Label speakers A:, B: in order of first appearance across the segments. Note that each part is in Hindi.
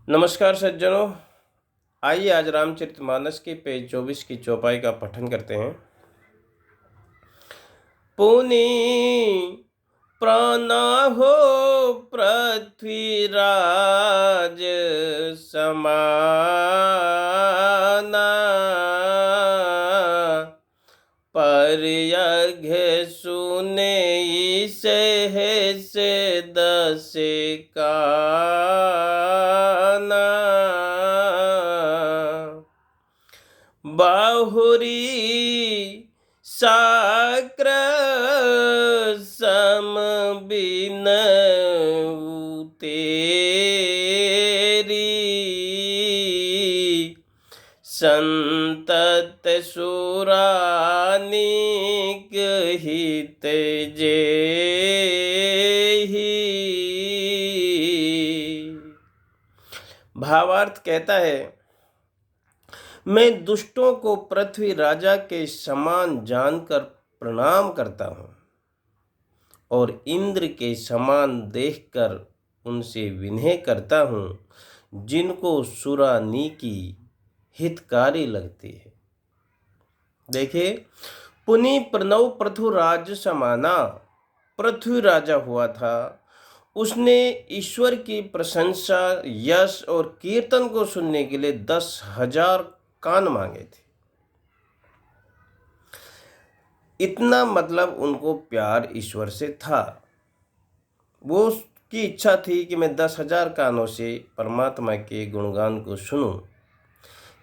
A: नमस्कार सज्जनों। आइए आज रामचरितमानस के पेज 24 की चौपाई का पठन करते हैं। पुनि प्राण हो पृथ्वीराज समाना, पर यज्ञ सुने सहस दस काना। बाहुरी साक्र सम बिनऊ तेरी, संतत सुरानिक हित जेहि। भावार्थ कहता है, मैं दुष्टों को पृथ्वी राजा के समान जानकर प्रणाम करता हूँ और इंद्र के समान देखकर उनसे विनय करता हूँ, जिनको सुरानीकी हितकारी लगती है। देखिए, पुनि प्रणव पृथुराज समाना, पृथ्वी राजा हुआ था। उसने ईश्वर की प्रशंसा, यश और कीर्तन को सुनने के लिए 10,000 कान मांगे थे। इतना मतलब उनको प्यार ईश्वर से था। वो उसकी इच्छा थी कि मैं 10,000 कानों से परमात्मा के गुणगान को सुनूं।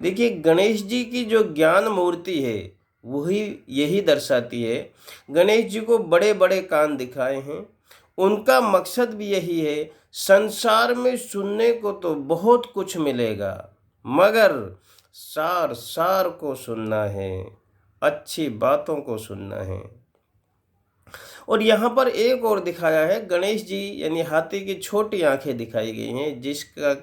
A: देखिए, गणेश जी की जो ज्ञान मूर्ति है वही यही दर्शाती है। गणेश जी को बड़े बड़े कान दिखाए हैं। उनका मकसद भी यही है, संसार में सुनने को तो बहुत कुछ मिलेगा, मगर सार सार को सुनना है, अच्छी बातों को सुनना है। और यहाँ पर एक और दिखाया है, गणेश जी यानी हाथी की छोटी आंखें दिखाई गई हैं, जिसका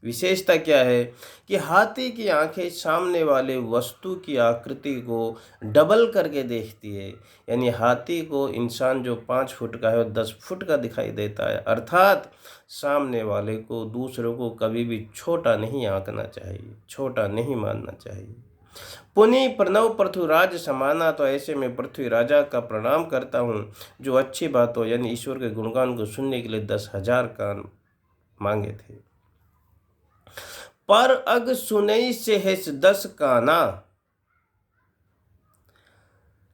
A: विशेषता क्या है कि हाथी की आंखें सामने वाले वस्तु की आकृति को डबल करके देखती है। यानी हाथी को इंसान जो 5 फुट का है वो 10 फुट का दिखाई देता है, अर्थात सामने वाले को, दूसरों को कभी भी छोटा नहीं आंकना चाहिए, छोटा नहीं मानना चाहिए। पुनि प्रणव पृथुराज समाना, तो ऐसे में पृथ्वी राजा का प्रणाम करता हूँ जो अच्छी बातों यानी ईश्वर के गुणगान को सुनने के लिए 10,000 कान मांगे थे। पर अग सुनई सहस 10 काना,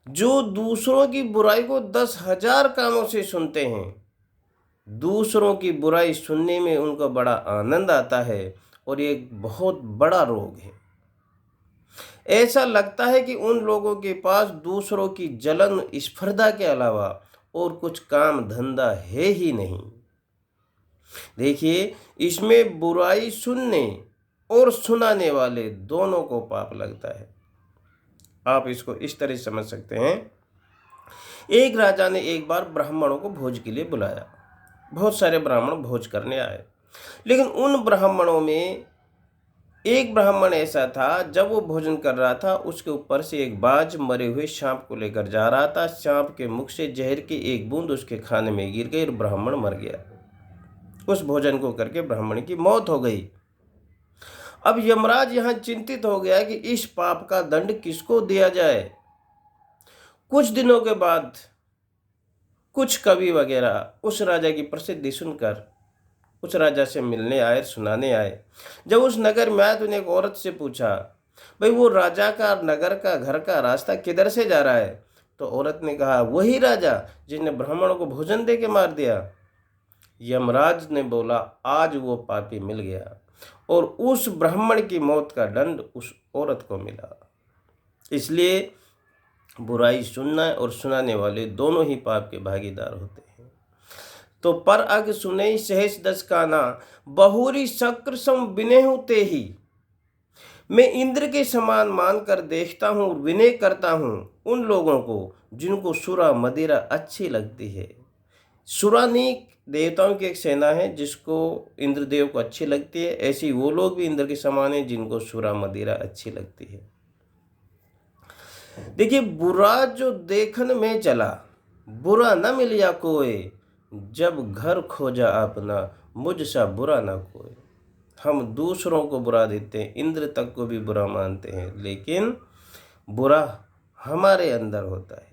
A: जो दूसरों की बुराई को 10,000 कानों से सुनते हैं। दूसरों की बुराई सुनने में उनको बड़ा आनंद आता है और ये एक बहुत बड़ा रोग है। ऐसा लगता है कि उन लोगों के पास दूसरों की जलन स्पर्धा के अलावा और कुछ काम धंधा है ही नहीं। देखिए, इसमें बुराई सुनने और सुनाने वाले दोनों को पाप लगता है। आप इसको इस तरह समझ सकते हैं, एक राजा ने एक बार ब्राह्मणों को भोज के लिए बुलाया। बहुत सारे ब्राह्मण भोज करने आए, लेकिन उन ब्राह्मणों में एक ब्राह्मण ऐसा था, जब वो भोजन कर रहा था उसके ऊपर से एक बाज मरे हुए सांप को लेकर जा रहा था। सांप के मुख से जहर की एक बूंद उसके खाने में गिर गई और ब्राह्मण मर गया। उस भोजन को करके ब्राह्मण की मौत हो गई। अब यमराज यहाँ चिंतित हो गया कि इस पाप का दंड किसको दिया जाए। कुछ दिनों के बाद कुछ कवि वगैरह उस राजा की प्रसिद्धि सुनकर उस राजा से मिलने आए, सुनाने आए। जब उस नगर में आए तो एक औरत से पूछा, भाई वो राजा का नगर का घर का रास्ता किधर से जा रहा है? तो औरत ने कहा, वही राजा जिसने ब्राह्मणों को भोजन दे के मार दिया। यमराज ने बोला, आज वो पापी मिल गया और उस ब्राह्मण की मौत का दंड उस औरत को मिला। इसलिए बुराई सुनना और सुनाने वाले दोनों ही पाप के भागीदार होते हैं। तो पर अग सुनई सहस 10 काना, बहुरी शक्र सम विनय होते ही, मैं इंद्र के समान मानकर देखता हूँ, विनय करता हूँ उन लोगों को जिनको सुरा मदिरा अच्छी लगती है। सुरानीक देवताओं की एक सेना है जिसको इंद्रदेव को अच्छी लगती है। ऐसी वो लोग भी इंद्र के समान है जिनको सुरा मदिरा अच्छी लगती है। देखिए, बुरा जो देखन में चला, बुरा न मिलिया कोई, जब घर खोजा अपना मुझ सा बुरा ना कोई। हम दूसरों को बुरा देते हैं, इंद्र तक को भी बुरा मानते हैं, लेकिन बुरा हमारे अंदर होता है।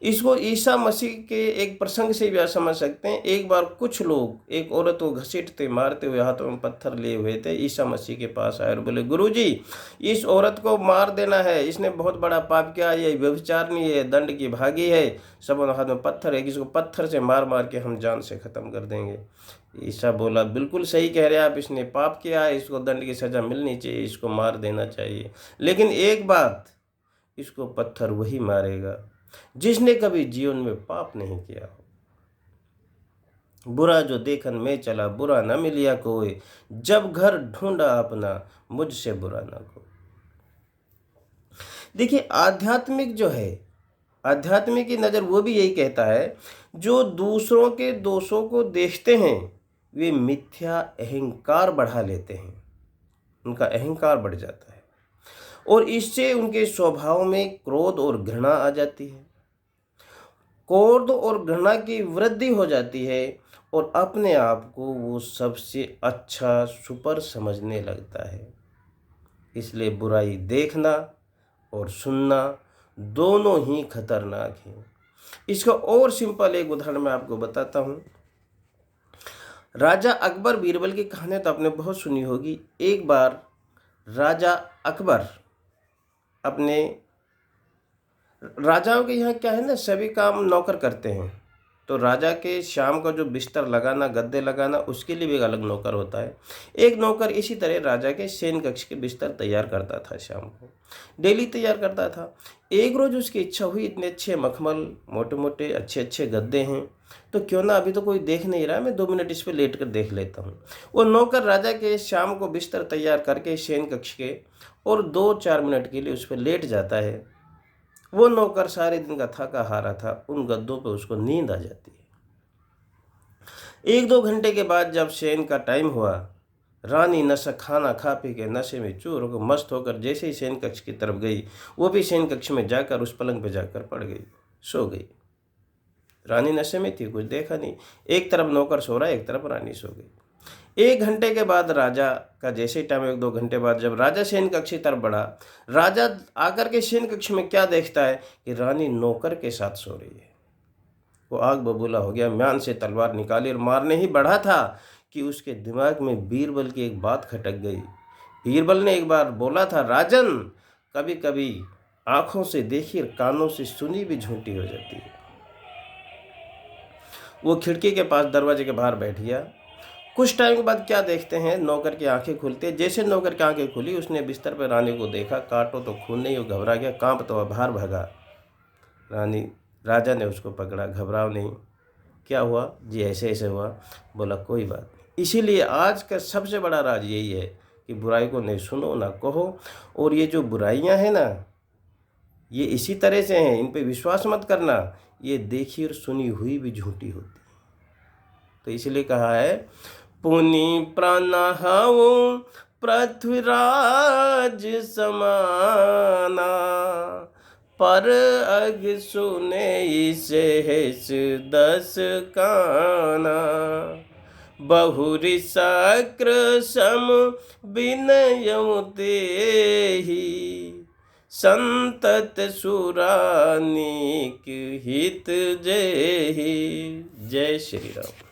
A: इसको ईसा मसीह के एक प्रसंग से भी आप समझ सकते हैं। एक बार कुछ लोग एक औरत को घसीटते मारते हुए हाथों में पत्थर लिए हुए थे, ईसा मसीह के पास आए और बोले, गुरुजी इस औरत को मार देना है, इसने बहुत बड़ा पाप किया, ये व्यभिचारिणी है, दंड की भागी है, सब हाथ में पत्थर है, इसको पत्थर से मार मार के हम जान से ख़त्म कर देंगे। ईसा बोला, बिल्कुल सही कह रहे हैं आप, इसने पाप किया है, इसको दंड की सज़ा मिलनी चाहिए, इसको मार देना चाहिए, लेकिन एक बात, इसको पत्थर वही मारेगा जिसने कभी जीवन में पाप नहीं किया हो। बुरा जो देखन में चला, बुरा न मिलिया कोई, जब घर ढूंढा अपना, मुझसे बुरा ना को। देखिए, आध्यात्मिक जो है, आध्यात्मिक की नज़र वो भी यही कहता है, जो दूसरों के दोषों को देखते हैं वे मिथ्या अहंकार बढ़ा लेते हैं, उनका अहंकार बढ़ जाता है और इससे उनके स्वभाव में क्रोध और घृणा आ जाती है। क्रोध और घृणा की वृद्धि हो जाती है और अपने आप को वो सबसे अच्छा सुपर समझने लगता है। इसलिए बुराई देखना और सुनना दोनों ही खतरनाक हैं। इसका और सिंपल एक उदाहरण मैं आपको बताता हूँ। राजा अकबर बीरबल की कहानी तो आपने बहुत सुनी होगी। एक बार राजा अकबर अपने, राजाओं के यहाँ क्या है ना, सभी काम नौकर करते हैं, तो राजा के शाम का जो बिस्तर लगाना, गद्दे लगाना, उसके लिए भी एक अलग नौकर होता है। एक नौकर इसी तरह राजा के शयन कक्ष के बिस्तर तैयार करता था, शाम को डेली तैयार करता था। एक रोज़ उसकी इच्छा हुई, इतने अच्छे मखमल, मोटे मोटे अच्छे अच्छे गद्दे हैं, तो क्यों ना, अभी तो कोई देख नहीं रहा, मैं 2 मिनट इस पर लेट कर देख लेता हूँ। वो नौकर राजा के शाम को बिस्तर तैयार करके शयन कक्ष के और 2-4 मिनट के लिए उस पर लेट जाता है। वो नौकर सारे दिन का थका हारा था, उन गद्दों पे उसको नींद आ जाती है। 1-2 घंटे के बाद जब शयन का टाइम हुआ, रानी नशा खाना खा पी के नशे में चूर होकर मस्त होकर जैसे ही शयन कक्ष की तरफ गई, वो भी शयन कक्ष में जाकर उस पलंग पे जाकर पड़ गई, सो गई। रानी नशे में थी, कुछ देखा नहीं, एक तरफ नौकर सो रहा है, एक तरफ रानी सो गई। 1 घंटे के बाद राजा का जैसे टाइम, 1-2 घंटे बाद जब राजा शयन कक्ष की तरफ बढ़ा, राजा आकर के शयन कक्ष में क्या देखता है कि रानी नौकर के साथ सो रही है। वो आग बबूला हो गया, म्यान से तलवार निकाली और मारने ही बढ़ा था कि उसके दिमाग में बीरबल की एक बात खटक गई। बीरबल ने एक बार बोला था, राजन कभी कभी आंखों से देखी और कानों से सुनी भी झूठी हो जाती है। वो खिड़की के पास दरवाजे के बाहर बैठ गया। कुछ टाइम के बाद क्या देखते हैं, नौकर की आंखें खुलती है। जैसे नौकर की आंखें खुली, उसने बिस्तर पर रानी को देखा, काटो तो खून नहीं, वो घबरा गया, कांप तो बाहर भागा। राजा ने उसको पकड़ा, घबराओ नहीं, क्या हुआ जी, ऐसे ऐसे हुआ। बोला कोई बात नहीं। इसीलिए आज का सबसे बड़ा राज यही है कि बुराई को नहीं सुनो ना कहो, और ये जो बुराइयां हैं ना, ये इसी तरह से हैं, इन पे विश्वास मत करना, ये देखी और सुनी हुई भी झूठी होती। तो इसलिए कहा है, पुनि प्राणहु पृथ्वीराज समाना, पर अग सुने सहस 10 काना, बहुरि शक्र सम विनयउ तेहि, संतत सुरानीक हित जेहि। जय श्री राम।